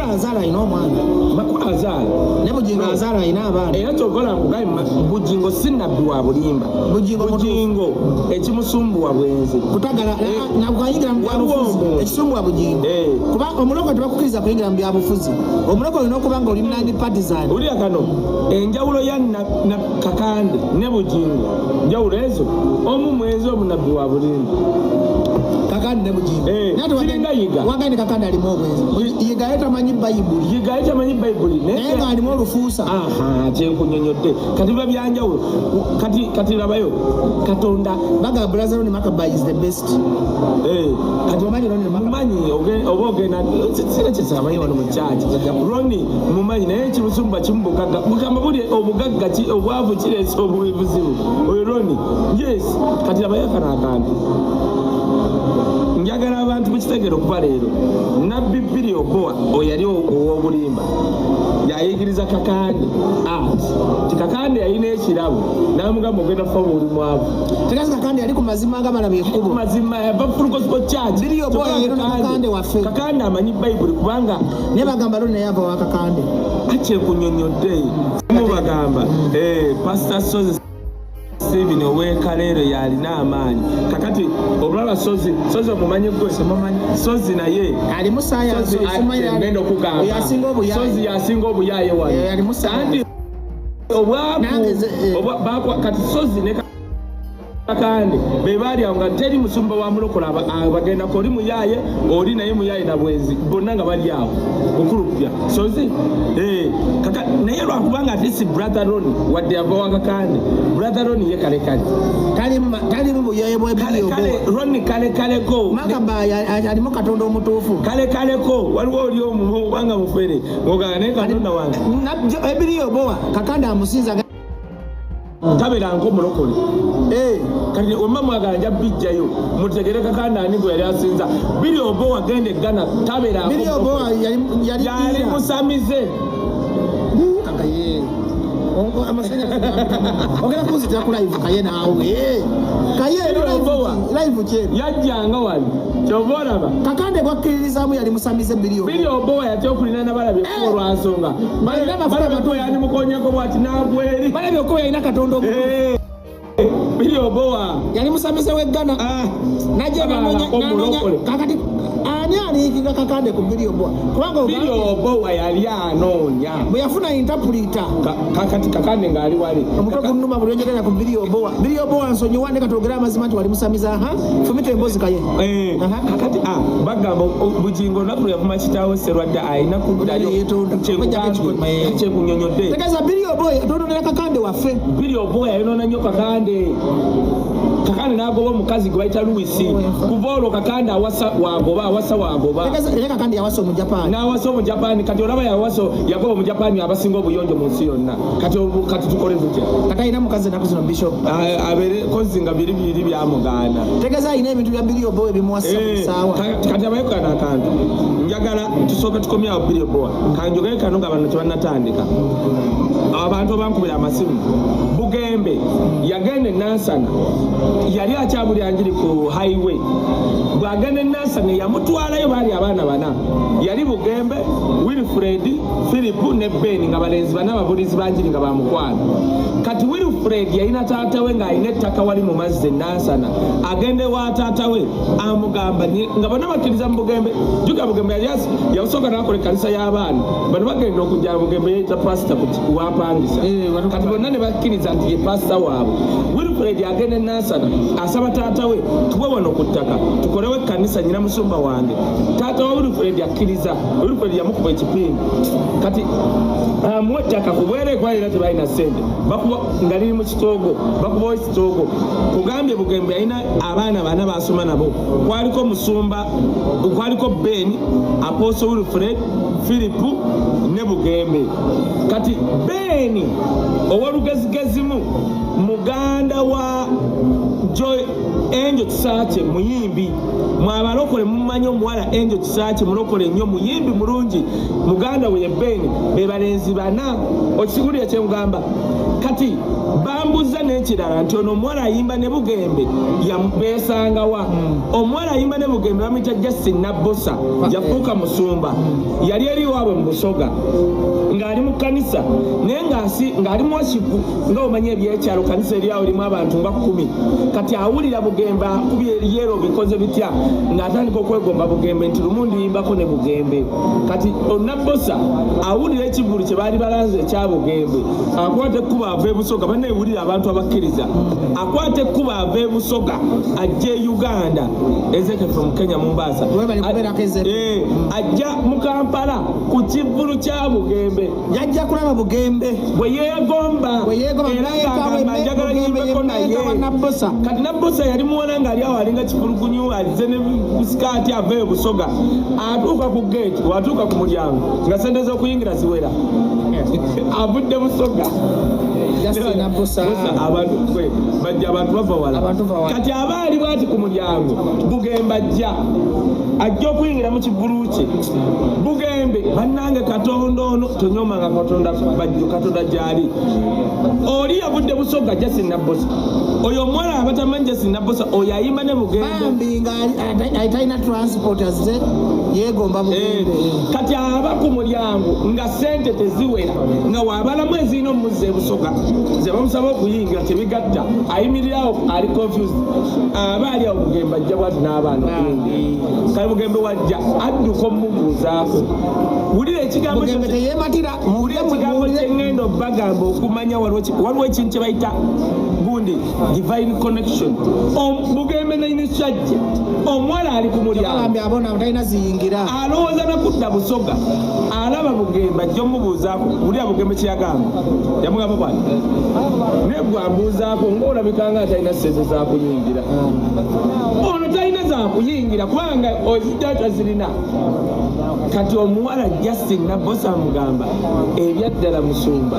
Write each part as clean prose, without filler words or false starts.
azala ino mwana makulu azala ne Bugingo azala ina abana era tokola kugayi Bugingo sinabbi wa bulimba Bugingo ekimusumbuwa bwenzi kutagala na kuyigira mu byabufuzi ekisumbuwa Bugingo kuba omuloko tebakukiriza kuyigira mu byabufuzi omuloko olina okubanga oli nandi partisan uli akano enjawulo ya na Kakande ne Bugingo njawulo ezo omu mwezi omunabbi wa bulimba Kakande ne Bugingo wagani Kakande alimu obwenzi yiga yatamanyi Bayibuli naye nga alimu olufuusa kyenkunyonyodde kati biba byanjawulo kati labayo Katonda baga brother ni Makaba is the best kati mumanyi oba ogenda sinekyesamanyi wano mu kyaki Roni mumanyi naye kimusumba kimubugagga mugamba buli obugagga obwavu kireesa obuzibu oyo Roni yes kati labayo akana akantu njagala abantu mukitegere okuba leero nabbi Bwino Boa oyali ow'obulimba yayigiriza Kakande ati Kakande yalina ekirabo n'amugamba ogenda kufa buli mwavu tegazi Kakande yali ku mazima agabala byekkubo mazima yava Full Gospel Church Bwino Boa yali Kakande waffe Kakande amanyi Bayibuli kubanga ne bagamba lone yava wa Kakande akyekunyonyodde mubagamba Pastor Sozi Steven ow'ekalero yalina amaanyi kakati olwala sozi omumanyi gwe sozi naye ali musayansi ngenda okugamba sozi yasinga obuyaye wano kandi obwaku kati sozi ne Kakande bebaali awo nga teri musumba wa mulokola bagenda ko oli muyaye oli naye muyaye na bwenzi bonna nga bali awo okulupya sozi naye lwakubanga atisi brother Roni wadde ava wa Kakande brother Roni ye kale tali mu buyaye bwe Bwino Boa Roni kale ko Makaba alimu Katonda omutuufu kale ko waliwo oli omu wanga mufere ngogana ne Katonda wange Bwino Boa Kakande amusinza tabera nko mulokole kati omma mwaganja bijjayo mutegere Kakande ani gwe yali asinza Bwino Boa gende Ghana tabera nko Bwino Boa yali musamize kakaye amasenya ogera kuzitira ku live kaye naawe live kye yajjanga wali kyobolaba Kakande gwakkiririzaamu yali musamize Bwino Boa yatyokulina nabalabe olwansonga balabako yani mukonyako bwati nagweri balabye okuba yalina Katonda Bwino Boa yali musamize w'eggana najja kakati ani aliikinga Kakande ku Bwino Boa kubanga Bwino Boa yali anoonya bwe yafuna interpreter kakati Kakande ng'ali wali omutwe gunnuma buli onjogera ku Bwino Boa nsonyiwa ne katogera amazima nti wali musamiza fumita emboozi kaye kakati bagamba Bugingo olunaku lwe yavuma kitaawe Sserwadda alina kuddayo kyekunyonyodde tegeeza Bwino Boa yatoononera Kakande waffe Bwino Boa yayonoona nnyo Kakande n'agoba omukazi gwe bayita Luisi kuva olwo Kakande awasa waagoba era Kakande yawasa Omujapani n'awasa Omujapani kati olaba yagoba Omujapani abasinga obuyonjo mu nsi yonna kati tukole tutya kati alina mukazi ennaku zino Bishop abeere kozi nga biri byamugaana tegeeza alina ebintu bya Bwino Boa ebimuwasa mu ssaawa kati abayekana akantu njagala tusooke tukomyawo Bwino Boa kanjogere kano nga bano tebannatandika abantu abankubira amasimu Bugembe yagenda Nansana yali akyabulyanjiri ku highway bwagenda Nansana yamutwalayo baali abaana bana yali Bugembe Wilfred Philip ne Ben nga balenzi bana ababulizi banjiri nga bamukwano kati Wilfred yalina taatawe ng'alina ettaka wali mu mazzi Nansana agende wa taatawe amugamba nga bana bakkiriza mu Bugembe juga Bugembe yasooka n'akola ekkanisa y'abaana bano bagenda okujja Bugembe yeeta pasita wapangisa kati bonna ne bakkiriza nti ye pasita waabwe Wilfred agende Nansana asaba taatawe tuwe wano ku ttaka tukolewo ekkanisa nyina musumba wange taata wa Wilfred akkiriza Wilfred yamukuba ekipindi kati amuwa ettaka ku bwere ekwalira tebalina ssente bakuba nga liri mu kitoogo bakubawo ekitoogo kugambye Bugembe yalina abaana bana basoma nabo kwaliko musumba kwaliko Ben Apostle Wilfred Philip ne Bugembe kati Ben ow'olugezigezimu muganda wa Joy Angel Kisaakye muyimbi mwabalokole mumanyi omuwala Angel Kisaaki mulokole nnyo muyimbi mulungi muganda we Beni be balenzi bana okisigulira kyengamba kati bambuza n'ekirala nti ono omuwala ayimba ne Bugembe yabeesangawa omuwala ayimba ne Bugembe bamuyita Justin Nabbosa yafuuka musumba yali eri waabwe mu Busoga ng'ali mu kkanisa naye ng'ali mu washipu nga omanyi ebyekyalo kanisa eri awo limu abantu nga 10 kati awulira Bugembe akubye eryero bikoze bitya ng'atandika okwegomba Bugembe nti lumu ndiyimbako ne Bugembe kati Nabbosa awulira ekivulu kye baali balanze ekya Bugembe akwata ekkuba ava e Busoga banneewulira abantu abakkiriza akwata ekkuba ava e Busoga ajja e Uganda ezeke from Kenya Mombasa ajja mu Kampala ku kivulu kya Bugembe yajja kulaba Bugembe bwe yeegomba era ng'agamba njagala nyimbeko naye kati Nabbosa yali muwona ng'ali awo alinga kifulugunyu alize ne busikaati ava e Busoga atuuka ku gate watuuka ku mulyango nga sente z'okuyingira ziwera avudde Busoga abantu bajja abantu bava wala kati abaali bwati ku mulyango Bugembe ajja okuyingira mu kivulu kye Bugembe bannange Katonda ono tonyomanga Katonda bajjo Katonda gyali oli yavudde Busoga Justin Nabbosa oyo omwana abatamanyi Justin Nabbosa oyo ayimba ne Bugembe atalina transport azze yeegomba Bugembe kati aba ku mulyango nga sente teziwera nga wabalamu ezirina omuzza e Busoga ze bamusaba okuyingira tebigatta ayimirirawo ali confused aba ali awo Bugembe ajja bwati n'abaana kale Bugembe wajja adduka omubuuzaako wulira ekigambo kyengenda obbagamba okumanya waliwo ekintu kye bayita gundi divine connection Bugembe nayina kyajja omuwala ali ku mulyango alowooza nakudda Busoga alaba Bugembe ajja omubuuzaako wulira Bugembe kyeyagamba yamugamba bwati naye gwambuuzaako ng'olabikanga atalina sente zakuyingira ono talina zakuyingira kubanga ozidata zirina kati omuwala Justin Nabbosa amugamba ebyaddala musumba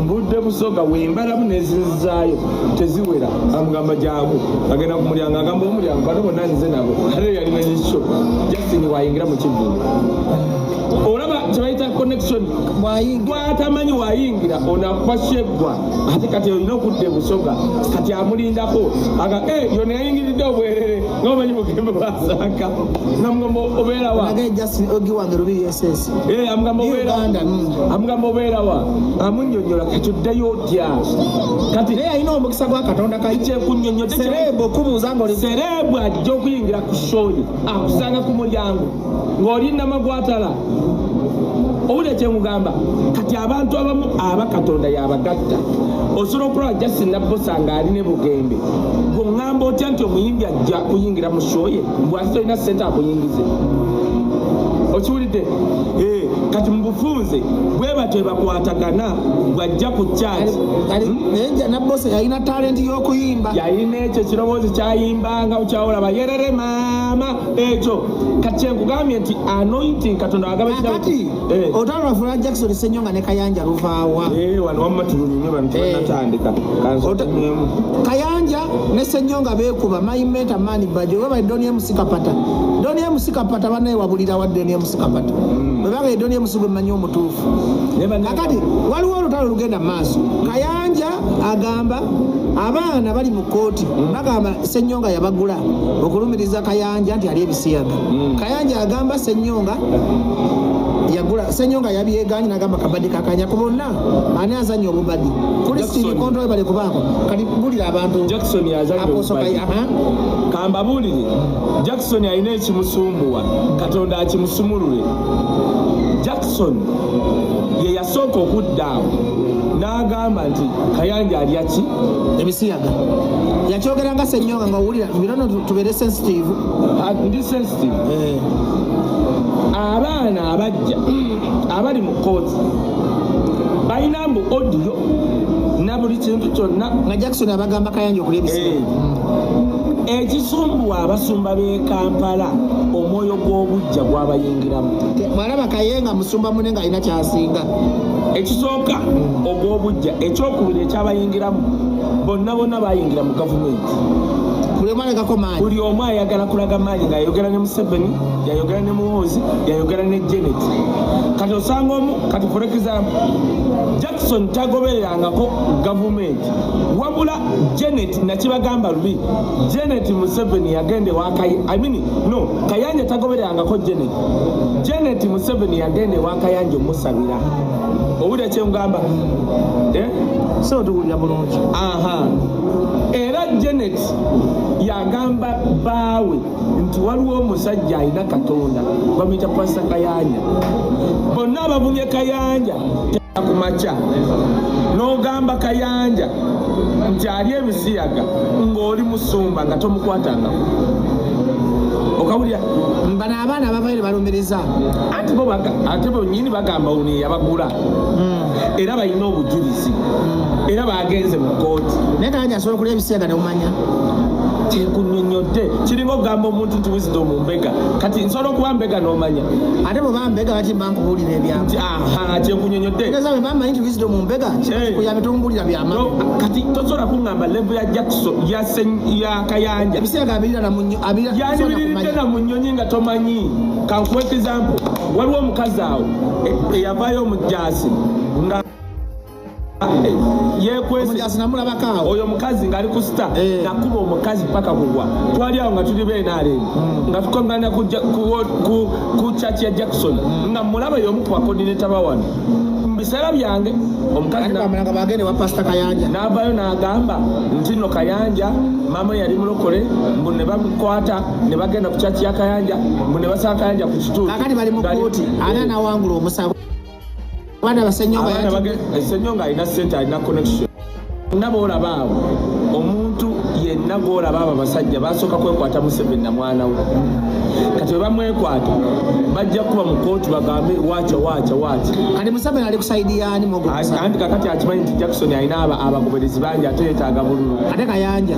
mbudde Busoga wembalamu nezinzizaayo teziwera amugamba jaamu agenda ku mulyango agamba omulyango bano bonna nze nabo ate yalina ekyo Justin wayingira mu kivulu olaba kyebayita connection bwatamanyi wayingira onakwasheggwa ate kati olina okudda e Busoga kati amulindako yona yayingiridde obwerere ngaomanyi Bugembe bwasaka namugamba obeerawa amugamba obeerawa amunyonyola kati oddayo otya kati alina omukisa gwa Katonda kyekunyonyodde serebu okubuuza nga serebu ajja okuyingira ku shoyi akusanga ku mulyango ng'oli namagwatala owulira kyemugamba kati abantu abamu aba Katonda yabagatta osobola okulaba Justin Nabbosa ng'ali ne Bugembe bw'oŋŋamba otya nti omuyimbi ajja kuyingira mu shoye mbwati tolina ssente akuyingize okiwulidde kati mu bufunze bwe batyo bakwatagana bw'ajja ku kyaki naye Nabbosa yalina talenti y'okuyimba yalina ekyo kirowoozi kyayimbanga okyawolaba yerere maama ekyo kati kyenkugambye nti anointing Katonda agaba kati olutalo lwafula Jackson Ssenyonga ne Kayanja luvaawa wano wamma tululumye bano tebanatandika Kayanja ne Ssenyonga beekuba mayimenta mani bajo weba Doni Musikapata banaye wabulira wa Doni Musikapata bwebaga Doni Musigwe manyi omutuufu kakati waliwo olutalo lugenda maaso Kayanja agamba abaana bali mu kooti bagamba Ssenyonga yabagula okulumiriza Kayanja nti ali ebisiyaga Kayanja agamba Ssenyonga yabyeganyi nagamba kabadi kakanya ku bonna ani azannya obubadi Christine Kontrol bali kubaako kati bulira abantu Jackson yazannya obubadi kamba bulire Jackson alina ekimusumbuwa Katonda akimusumulule Jackson ye yasooka okuddaawo n'agamba nti Kayanja alya ki ebisiyaga yakyogeranga Ssenyonga nga owulira binono tubeere sensitive ndi sensitive abaana abajja abali mu kooti balina mbu audio na buli kintu kyonna nga Jackson abagamba Kayanja okulya ebisiyaga ekisumbuwa abasumba b'e Kampala omwoyo gw'obujja gwabayingiramu mwalaba Kayenga musumba munne ng'alina kyasinga ekisooka ogw'obujja ekyokubiri ekyabayingiramu bonna bayingira mu gavumenti buli omu ayagala kulaga maanyi ng'ayogera ne Museveni, yayogera ne Muhoozi, yayogera ne Janet. Kati osanga omu, kati for example, Jackson tagobererangako gavumenti wabula Janet nakibagamba lubi. Janet Museveni yagende wa Kayanja tagobererangako Janet Museveni yagende wa Kayanja omusabira. Owulira kye ngamba? So tuwulira bulungi. Era Janet yagamba baawe nti waliwo omusajja alina Katonda bamuyita Pastor Kayanja. Bonna ababunye Kayanja kumaca n'ogamba Kayanja nti ali ebisiyaga ng'oli musumba nga tomukwatangako. Okawulira bano abaana ababaire balumiriza ate bo nyini bagamba ono yabagula era balina obujulizi era bagenze mu kooti. Naye Kayanja asobola okulya ebisiyaga nemumanya kyekunyonyodde kiringa okugamba omuntu nti wisdom mbega kati nsobola okuba mbega n'omanya ate bwe bambega bati bankubuulira ebyama kyekunyonyodde eza bwe bamanyi nti wisdom mbega kuyambe tomubuulira byama kati tosobola kuŋŋamba level ya Jackson ya Kayanja ebisiyaga yandibiridde na mu nnyonyi nga tomanyi. Kankuwa example, waliwo omukazi awo eyavaayo omujaasi nga oyo mukazi ng'ali ku sita nakuba omukazi paka kugwa. Twali awo nga tuli beenaaleeni nga tukongana ku church ya Jackson nga mulaba y'omu ku bakodineta bawano. Mu biseera byange omukazi bagende wa Pastor Kayanja n'avaayo n'agamba nti no Kayanja mama yali mulokole mbu ne bamukwata ne bagenda ku church ya Kayanja mbu ne basanga Kayanja ku kituuti. Kakati bali mu kooti ana nawangula omusawo. Abaana Senyonga alina ssente, alina connection. Naboolaba abo omuntu yenna gw'olaba abo abasajja basooka kwekwata Museveni na mwana we. Kati bwe bamwekwata bajja kuba mu kooti bagambe waaca. Kati Museveni ali kusayidi yaani anti kakati akimanyi nti Jackson alina abagoberezi bangi ate yeetaaga bululu. Ate Kayanja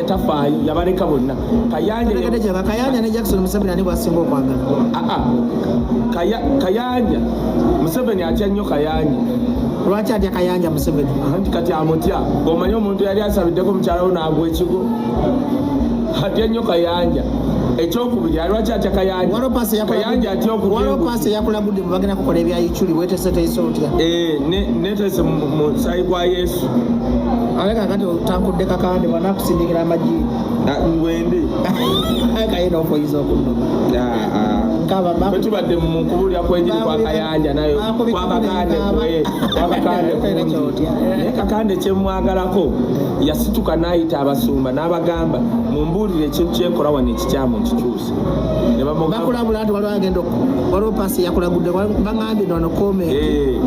tafaayo yabaleka bonna. Kayanja ne Jackson Museveni ani bwasinga okwagala? Kayanja Museveni atya nnyo Kayanja. Lwaki atya Kayanja Museveni? Anti kati amutya. Omanyi omuntu yali asabiddeko mukyala we n'agwa ekigo. Atya nnyo Kayanja. Ekyokubiri lwaki atya Kayanja? Kayanja atya paasi yakulagudde mu bagenda kukola ebya Ichuli weetese teeso otya? Neetese mu musaayi gwa Yesu. Aleka kati otambudde Kakande banakusindikira amagi. Wende. Kayina ofoyiza okunnoma. Bwe tubadde mu kubulira kw'enjiri kwa Kayanja nayo kwa Kakande naye Kakande kyemwagalako yasituka n'ayita abasumba n'abagamba mumbuulire ekintu kyenkola wano ekikyamu nkikyuse. Bakulabula nti waliwo paasi yakulagudde baŋambye nono koomenti.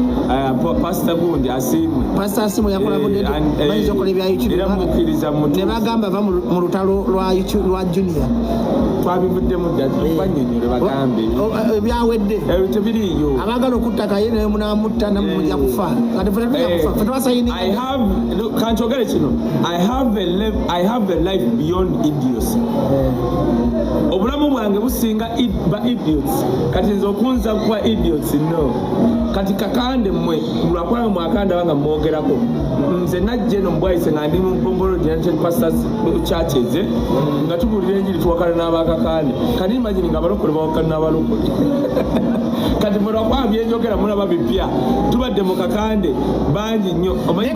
Pastor gundi asiimwe. Pastor asiimwe yakulagudde bayinza okukola ebya Ichuli ne bagamba va mu lutalo lwa Junior. Twabivuddemu dda banyonyole bagambe ebyawedde tebiriiyo abagala okutta kaye naye munamutta namujja kufa kankyogere kino I have a life beyond idiocy. Obulamu bwange businga ba idiots. Kati nze okunza kuba idiots no. Kati Kakande mmwe lwakwanga mwakanda banga mwogerako nze najje no mbwayise nga ndi mu Mpombolo United Pastors Churches nga tubulira enjiri tuwakana n'abakakande. Kati imagine nga abalokole bawakana n'abalokole. Kati mulwakwa byenjogera mulaba bipya tubadde mu Kakande bangi nnyo omanyi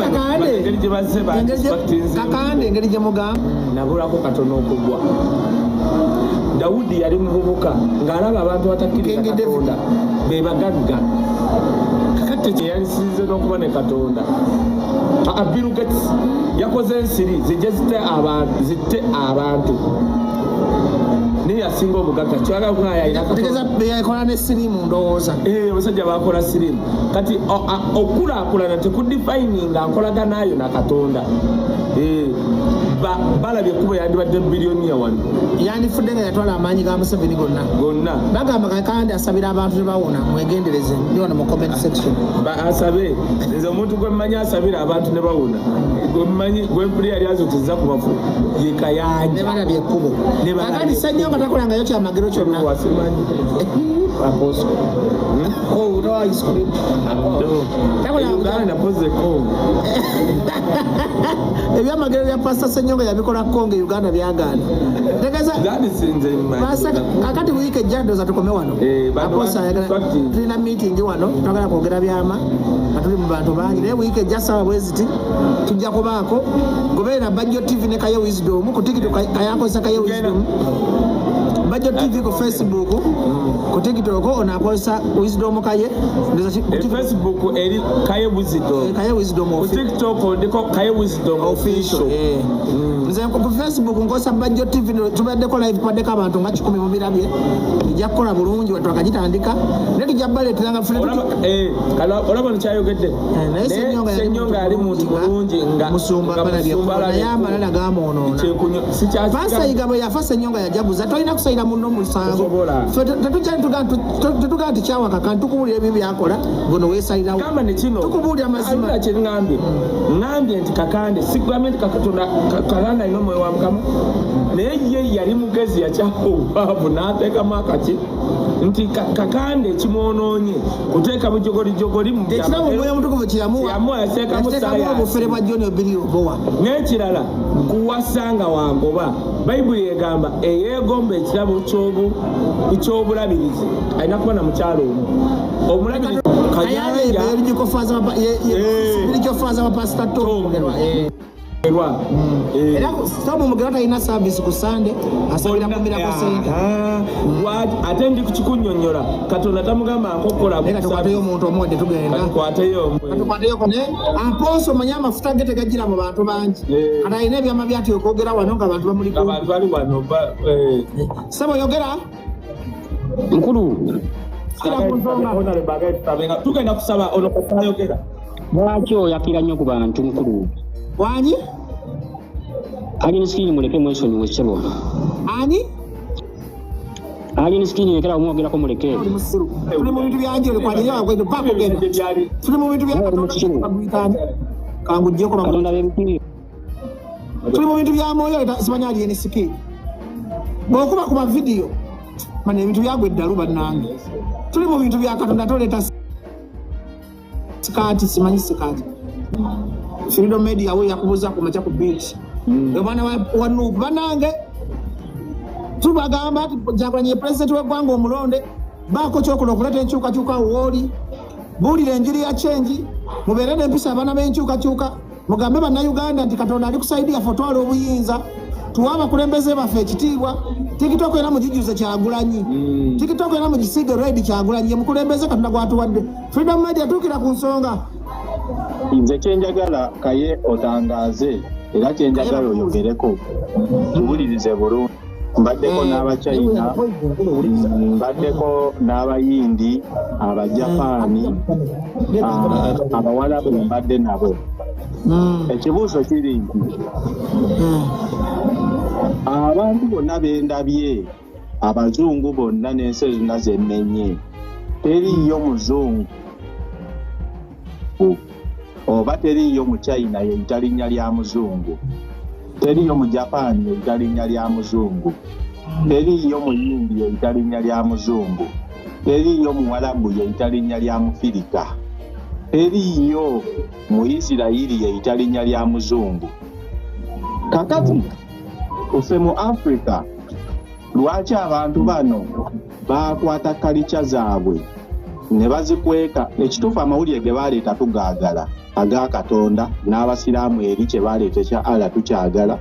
engeri gye bazze Kakande engeri gye mugamba nabulako katono okugwa. Dawudi yali muvubuka ng'alaba abantu batakkiriza Katonda be bagagga. Kakati kye yalisinze n'okuba ne Katonda. Bill Gates yakoze ensiri zijje zitte abantu. Niye yasinga obugagga kyagala yakola ne sirimu ndowooza. Abasajja bakola sirimu. Kati okulaakulana tekudifininga nkolaganayo na Katonda. Balabye kuba yandibadde biliyoniya wano. Yandifudde nga yatwala amaanyi ga Museveni gonna. Bagamba Kakande asabira abantu tebawona mwegendereze ndi wano mu comment section. Asabe nze omuntu gwe mmanyi asabira abantu ne bawona. Gwe mmanyi gwe mpuli yali azukiza ku bafu ye Kayanja. Ne balabye ekkubo. Kakande ssannyo nga takolangayo kyamagero kyonna. Wasimanyi. apostle. Oh, no ice cream. Uganda pose Kongo. Ebyamagero bya Pastor Senyonga yabikola Kongo Uganda byagana. Tegeza Pastor kakati wike jando za tukome wano. Apostle tuna meeting wano twagala kwogera byama atuli mu bantu bangi ne wike jasa weziti tujja kubaako gobeera Bajjo TV ne Kayo Wisdom ku TikTok kayako Kayo Wisdom Bajjo TV ku Facebook ku TikTok onakozesa Wisdom Kaye Facebook eri Kayo Wisdom ku TikTok ndiko Kayo Wisdom official nze ku Facebook ngosa Bajjo TV tubaddeko live paddeko abantu nga 10 mu birabye ijja kukola bulungi watu akagitandika ne tujja baleetanga kala olaba nkyayogedde Senyonga ali muntu bulungi nga musumba yamba nana gamono Pasa igabo ya Fasa Senyonga ya jabuza tolina kusayira muno musango tetuga nti kyawa kakandi tukubulira ebibi byakola ngono weesayirawo kama ne kino tukubulira mazima kye ngambye nti Kakande sigambye nti Kakande ino mwe wa Mukama naye ye yali mugezi yakyawa obwavu n'ateekamu akaki nti Kakande kimwonoonye kuteeka bujogoli mu ekirabo omwoyo mutukuvu kiramuwa yateekamu obufere bwa John Obiri obowa n'ekirala kuwasanga wangoba Bayibuli egamba eyeegomba ekirabo ky'obulabirizi alina kuba na mukyalo omulabirizi Kayanja birikyofaza bapasita era sababu mugero talina service ku Sunday asabira kumirako sente ate ndi kukikunnyonnyola Katonda tamugamba nkokola tukwateyo omuntu omwode tugenda tukwateyo kone amposo manya amafuta gete gajira mu bantu bangi kata ine byama byati okwogera wano nga abantu bamuliko abantu bali wano sabo yogera mukulu tugenda kusaba ono kutayogera lwaki oyakira nnyo ku bantu mukulu wanyi alini sikini muleke mwesoni wesebo ani alini sikini yekera omwogerako muleke tuli mu bintu byanje kwalira kwendo pako genda tuli mu bintu byanje kangujjeko Katonda bebikiri tuli mu bintu bya moyo simanya ali ni sikini bokuba ku video mane ebintu byagwe ddalu bannange tuli mu bintu bya Katonda toleta sikati simanyi sikati Freedom Media we yakubuza ku macha ku beach bana wanu banange tubagamba jakwanye president w'eggwanga omulonde bako kyokola okuleta enkyukakyuka woli bulira enjiri ya change mubeere n'empisa abana b'enkyukakyuka mugambe bannayuganda nti Katonda ali kusaidia fotwala obuyinza tuwa abakulembeze baffe ekitiibwa TikTok era mugijuze Kyagulanyi TikTok era mugisiige red Kyagulanyi mukulembeze Katonda gwatuwadde Freedom Media tukira ku nsonga nze kyenjagala Kaye otangaaze era kyenjagala oyogereko tuwulirize bulungi mbaddeko n'Abachina mbaddeko n'Abayindi Abajapaani Abawalabu mbadde nabo ekibuuzo kiri nti abantu bonna bendabye abazungu bonna n'ensi zonna zenmenye teriiyo muzungu oba teriiyo mu China yeyita linnya lya muzungu teriiyo mu Japan yeyita linnya lya muzungu teriiyo mu Yindi yeyita linnya lya muzungu teriiyo mu Walabu yeyita linnya lya Mufirika teriiyo mu Isirayiri yeyita linnya lya muzungu kakati ose mu Africa lwaki abantu bano bakwata kalicha zaabwe ne bazikweka ekituufu amawulire ge baleeta tugaagala aga Katonda n'Abasiraamu eri kye baleeta ekya Allah tukyagala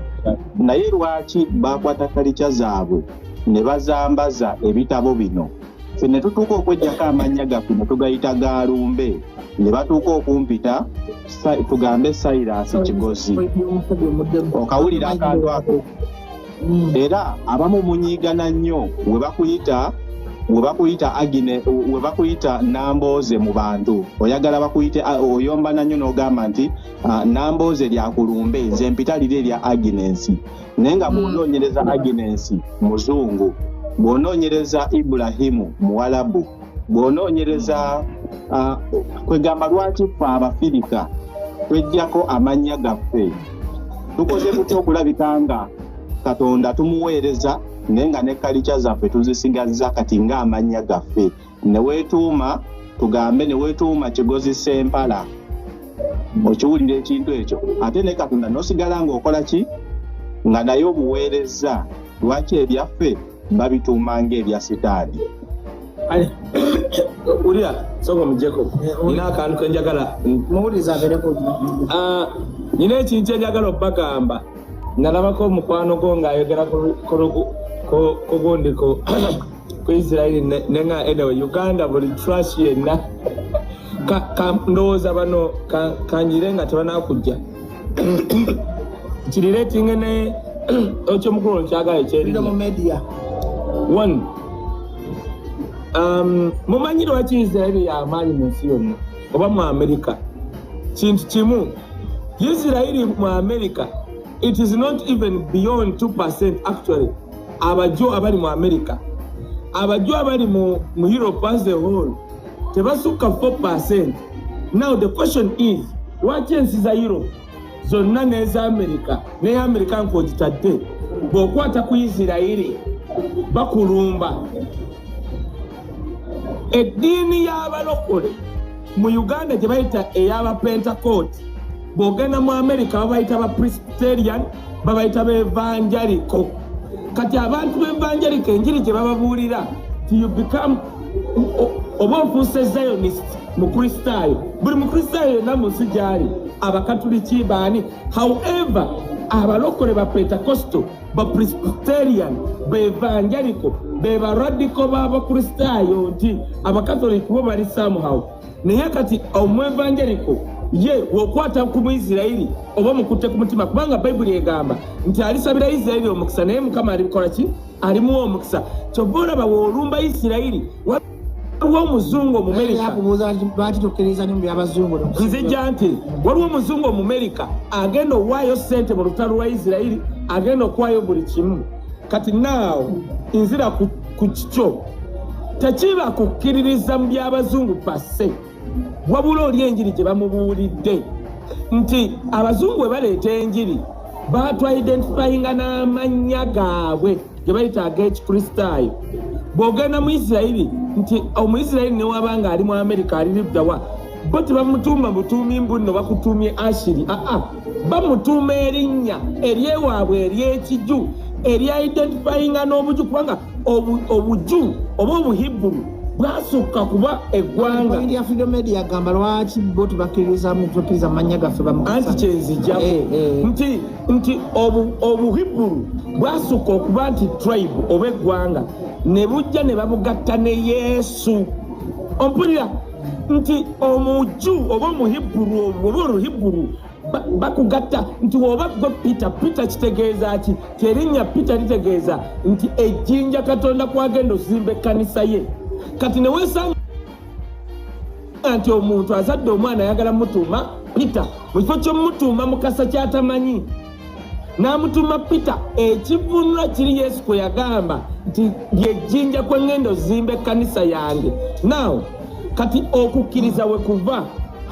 naye lwaki bakwata kalicha zaabwe ne bazambaza ebitabo bino ffe ne tutuuka okweggyako amannya gaffe ne tugayita Gaalumbe ne batuuka okumpita tugambe Cyrus Kigozi okawulira akantu ako era abamu munyiigana nnyo we bakuyita Nambooze mu bantu oyagala bakuyite oyomba nnyo n'ogamba nti Nambooze lya Kulumbe nze mpita liri erya Agnes naye nga bw'onoonyereza Agnes muzungu bw'onoonyereza Ibrahimu Muwalabu bw'onoonyereza kwegamba lwaki ffe Abafirika tweggyako amannya gaffe tukoze tutya okulabika nga Katonda tumuweereza naye nga ne kalicha zaffe tuzisigazza kati ng'amannya gaffe ne weetuuma tugambe ne weetuuma Kigozi Sempala okiwulira ekintu ekyo ate ne Katonda n'osigala ng'okola ki nga naye obuweereza lwaki ebyaffe babituuma ng'ebya sitaani ulira soko mujeko nina akantu kenjagala muwuliza abeereko nina ekintu enjagala obbagamba nalabako omukwano gwo ng'ayogera ku gundi ku Israeli nenga anyway Uganda buli trash yenna ndowooza bano kanjire nga tebanakujja kiriretinge ne ekyomukulu nkyagala ekyerino mu media one mumanyi lwaki Israeli y'amaanyi mu nsi yonna oba mu America kintu kimu Israeli mu America it is not even beyond 2% actually abajo abali mu America abajo abali mu Europe as a whole tebasuka 4%. Now the question is lwaki ensi za Europe zonna n'eza America ne America nk'ogitadde bw'okwata ku Israeli bakulumba eddiini y'abalokole mu Uganda gye bayita ey'abapentecote bw'ogenda mu America babayita ba Presbyterian babayita b'evangelico kati abantu b'evangelico enjiri gye bababuulira you become oba ofuuse Zionist mu Kristaayo buli mu Kristaayo yonna mu nsi gyali abakatuliki baani however abalokole ba Pentecostal ba Presbyterian ba Evangelical ba radical b'Abakristaayo nti abakatoliki bo bali somehow naye kati omwevangelical ye wokwata ku Muisirairi oba mukutte ku mutima kubanga Bayibuli egamba nti alisabira Isirairi omukisa naye Mukama alikola ki alimu omukisa kyova olaba woolumba Isirairi waliwo omuzungu Omumerika nzijja nti waliwo omuzungu Omumerika agenda owaayo ssente mu lutalo lwa Isirairi agenda okuwaayo buli kimu kati naawo nzira ku kikyo tekiba kukkiririza mu by'abazungu passe wabula oli enjiri gye bamubuulidde nti abazungu bwe baleeta enjiri batwidentifyinga n'amannya gaabwe ge bayita ag'ekikristaayo bw'ogenda mu Isirairi nti Omuisirairi ne wabanga ali mu Amerika ali liddawa bo tebamutuuma butuumi mbunno bakutuumye Ashiri bamutuuma erinnya eryewaabwe ery'ekiju erya-identifyinga n'obuju kubanga obuju oba Obuhiburu bwasukka kuba eggwanga India Freedom Media gamba lwaki bo tubakkiriza amannya gaffe anti kyenzijjako nti Obuhiburu bwasukka okuba nti tribe oba eggwanga ne bujja ne babugatta ne Yesu ompulira nti omuju oba Omuhiburu oba Oluhiburu bakugatta nti oba gwe Peter kitegeeza ki erinnya Peter litegeeza nti ejjinja Katonda kwagenda ozimba ekkanisa ye kati ne weesanga nti omuntu azadde omwana ayagala mutuuma Peter mu kifo ky'omutuuma mukasa kyatamanyi n'amutuuma Peter ekivunula kiri Yesu kwe yagamba nti lyejjinja kwe ngenda ozimba ekkanisa yange now kati okukkiriza we kuva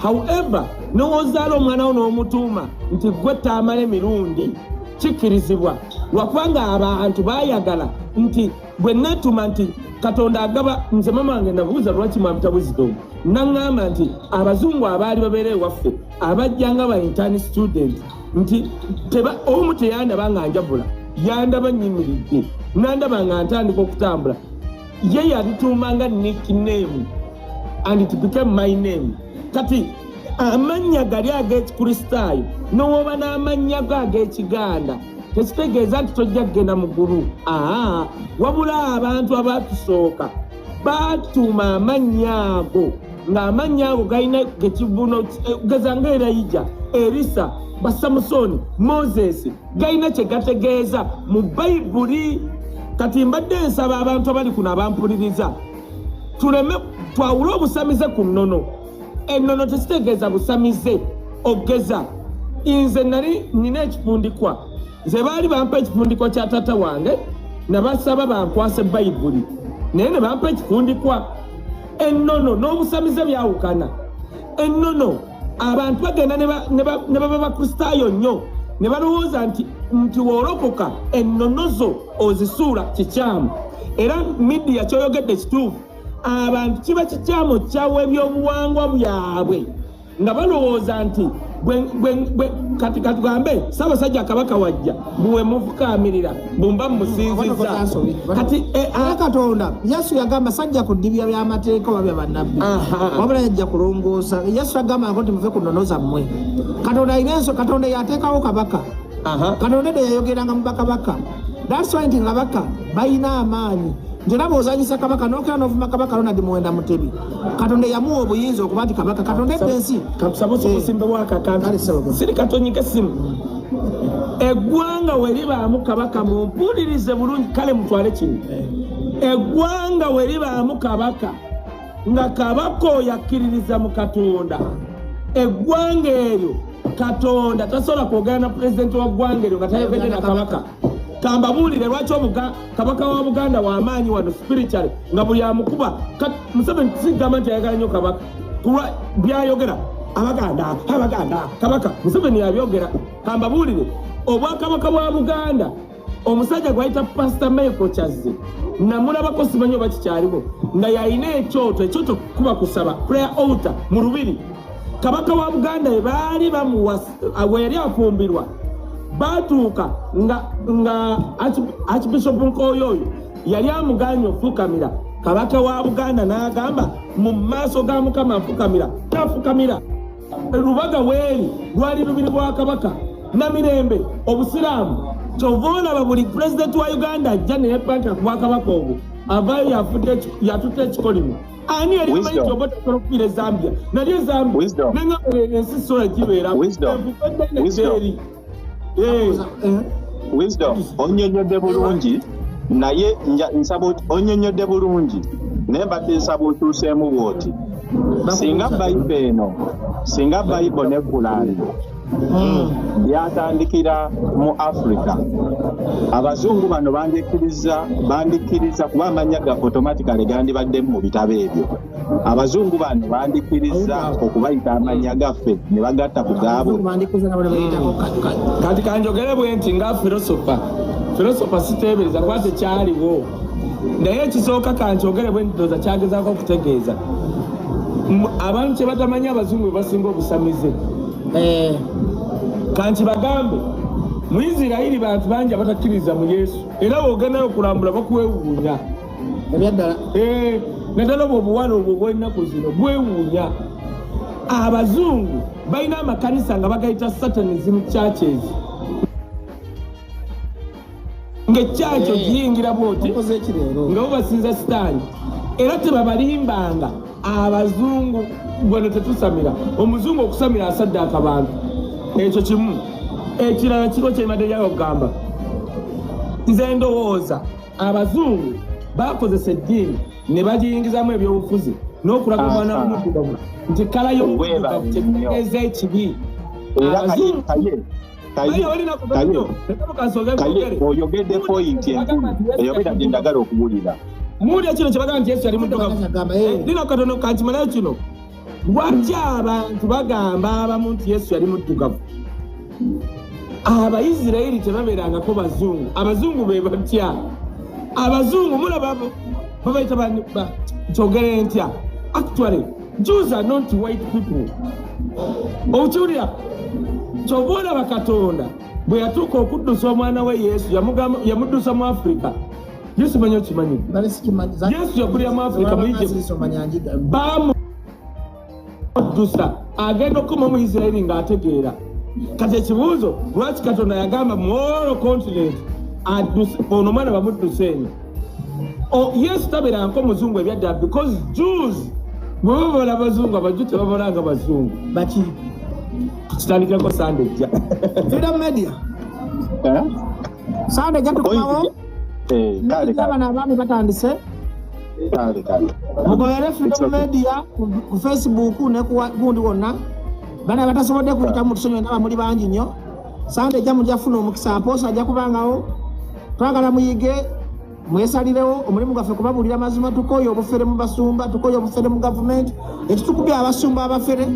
however n'ozaala omwana wo n'omutuuma nti gwe taamala emirundi kikkirizibwa lwakubanga abantu baayagala nti bwe neetuma nti Katonda agaba nze mama wange nabuuza lwaki mwampita wisdom naŋŋamba nti abazungu abaali babeera ewaffe abajjanga ba intern student nti omu teyandaba nga njabula yandaba nnyimiridde nandaba nga ntandika okutambula ye yalituumanga nickname and it became my name kati amannya gali ag'ekikristaayo n'owoba n'amannya go ag'ekiganda tekitegeeza nti tojja kgenda mu ggulu wabula abantu abatusooka baatuuma amannya ago ng'amannya ago galina gekivuno geza nga Erayija Erisa Basamusoni Moses galina kye gategeeza mu Bayibuli kati mbadde nsaba abantu abali kuno abampuliriza tuleme twawule obusamize ku nnono ennono tekitegeeza busamize ogeza nze nali nina ekifundikwa nze baali bampa ekifundikwa kya taata wange nabasaba bankwase Bayibuli naye ne bampa ekifundikwa ennono n'obusamize byawukana ennono abantu bagenda ne baba bakristaayo nnyo ne balowooza nti wolokoka ennono zo ozisuula kikyamu era midiya kyoyogedde kituufu abantu kiba kikyamo kyawe ebyobuwangwa byabwe nga balowooza nti kati katugambe Ssaabasajja Kabaka wajja bwe mufukamirira bumba musinziza kati Katonda Yesu yagamba sajja kudibya by'amateeka wabya bannabbi wabula yajja kulongoosa. Yesu yagamba nti muve kunonoza mmwe. Katonda inenso Katonda yateekawo kabaka. Katonda yayogeranga mu bakabaka. That's why nti kabaka balina amaanyi. Njeraba ozanyisa kabaka n'okera n'ovuma kabaka Ronald Muwenda Mutebi. Katonda yamuwa obuyinza okuba nti kabaka Katonda eddensi kabusabosa okusimba bwa Kakande siri katonyike simu eggwanga we libaamu kabaka mumpulirize bulungi kale mutwale kino eggwanga we libaamu kabaka nga kabaka yakkiririza mu Katonda eggwanga eryo Katonda tasobola kwogera na pulezidenti wa ggwanga eryo nga tayogedde na kabaka. Kambabuulire lwaki kabaka wa Buganda w'amaanyi wano spiritually nga buli amukuba Museveni sigamba nti ayagala nnyo kabaka kuba byayogera abaganda kabaka Museveni yabyogera. Kambabuulire obwakabaka bwa Buganda omusajja gwayita Pastor Michael Kyazze namulabako simanyi oba kikyaliwo nga yalina ekyoto kuba kusaba prayer altar mu Lubiri. Kabaka wa Buganda baali bamuwa we yali afumbirwa batuuka nga Archbishop Nkoyoyo yali amuganya ofukamira. Kabaka wa Buganda n'agamba mu maaso ga Mukama afukamira tafukamira. Lubaga weeri lwali lubiri bwa kabaka Namirembe obusiraamu kyova olaba buli pulezidenti wa Uganda ajja neyepanka ku bwakabaka obwo avayo yatutte ekikolimu. Ani yali amanyi kyoba tasobola okufiira Zambia nali Zambia ensi sola gibeera Wisdom onyonyodde bulungi naye nsaba onyonyodde bulungi naye mbadde nsaba otuuseemu bw'oti singa Bayibuli ne Kurani byatandikira mu Africa abazungu bano bandikkiriza kuba amanya gaffe automatically gandibaddemu mu bitabo ebyo. Abazungu bano bandikkiriza okubayita amanya gaffe ne bagatta ku gaabo. Kati kanjogere bwe nti nga filosofa siteebereza kuba tekyaliwo naye ekisooka kanjogere bwe nti ndoza kyagezaako okutegeeza abantu kye batamanyi abazungu bwe basinga obusamize. Kanti bagambe mu Isirayiri bantu bangi abatakkiriza mu Yesu era bw'ogendayo okulambula bakuwewuunya naddala bw'obuwala obwo bw'ennaku zino bwewuunya. Abazungu balina amakanisa nga bagayita Satanism churches ng'ekyakyo giyingira bwoti nga bubasinza sitaani era tebabalimbanga. Abazungu bwano tetusamira omuzungu okusamira asaddaaka abantu ekyo kimu. Ekirala kiro kyemadde okugamba nze ndowooza abazungu bakozesa eddiini ne bagiyingizamu ebyobufuzi n'okulaga omwana w'omuddugavu nti kala y'omuddugavu kyetegeeza ekibi. Abazungu oyogedde point enkulu eyogera gye njagala okuwulira. Muwulira kino kye bagamba nti Yesu yali muddugavu. Lino katono kankimalayo kino lwaki abantu bagamba abamu nti Yesu yali muddugavu. Abayisirayiri tebabeerangako bazungu. Abazungu be batya. Abazungu mulaba babayita kyogere ntya. Actually Jews are not white people. Okiwulira kyova olaba Katonda bwe yatuuka okuddusa omwana we Yesu yamuddusa mu Africa. Yesu manyi okimanyi Yesu yakulira mu Africa mu Egypt bamuddusa agenda okukoma mu Isirayiri ng'ategeera. Kati ekibuuzo lwaki Katonda yagamba mu all continent ono omwana bamudduse eno. Yesu tabeerangako omuzungu ebyadda because Jews bwe babola abazungu abajju tebabolanga bazungu baki tukitandikirako Sunday ejja Freedom Media Sunday ejja tukomawo abana abaami batandise mugobere Freedom Media ku Facebook ne ku gundi wonna bana batasobodde kuyita mu tusonyiwe ndaba muli bangi nnyo. Sunday ejja mujja funa omukisa apoosa ajja kubangawo. Twagala muyige mwesalirewo omulimu gwaffe kubabuulira mazima. Tukooye obufere mu basumba, tukooye obufere mu gavumenti. Ekitukubye abasumba abafere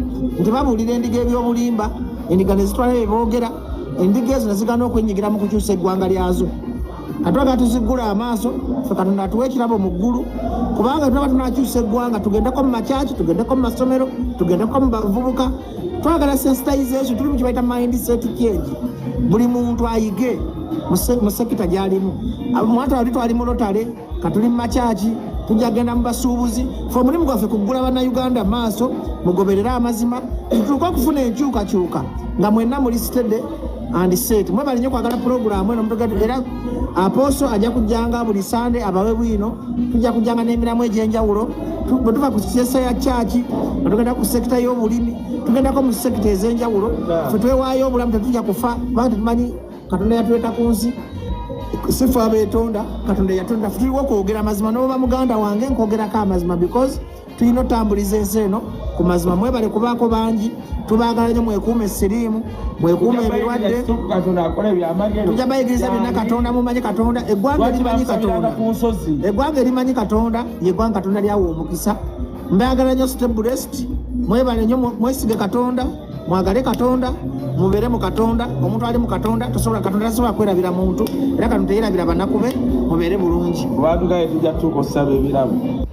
nti babuulira endiga ebyobulimba, endiga ne zitwala bye boogera, endiga ezo ne zigana okwenyigira mu kukyusa eggwanga lyazo. Atwaga tuziggula amaaso ffe Katonda atuwa ekirabo mu ggulu kubanga tulaba tunakyusa eggwanga tugendeko mu makyaki tugendeko mu masomero tugendeko mu bavubuka twagala sensitization tuli mu kibaita mindset change buli muntu ayige mu sekita gyalimu mwata wali twali mu lotale katuli mu makyaki tujja genda mu basuubuzi fe omulimu gwaffe kuggula bannayuganda maaso mugoberera amazima tutuuka okufuna enkyukakyuka nga mwenna muli stede and set mwebali nnyo kwagala puroguramu eno mutugatu era aposo ajja kujjanga buli sande abawe bwino tujja kujjanga n'emiramu egy'enjawulo bwe tuva ku siesa ya kyaki tugenda ku sekita y'obulimi tugendako mu sekita ez'enjawulo fe twewaayo obulamu tetujja kufa kubanga tetumanyi katonda yatuleeta ku nsi sifa abeetonda katonda yatonda fe tuliwo okwogera amazima n'oba muganda wange nkwogerako amazima because tulina otambuliza ensi eno ku mazima mwebale kubaako bangi tubaagala nnyo mwekuuma essiriimu mwekuuma ebirwadde tujja bayigiriza byonna katonda mumanye katonda eggwanga erimanyi katonda eggwanga erimanyi katonda yeggwanga katonda lyawa omukisa mbaagala nnyo stay blessed mwebale nnyo mwesige katonda mwagale katonda mubeere mu katonda omuntu ali mu katonda katonda tasobola kwerabira muntu era katonda teyerabira bannaku be mubeere bulungi obatugaye tujja tutuuka okusaba ebirabo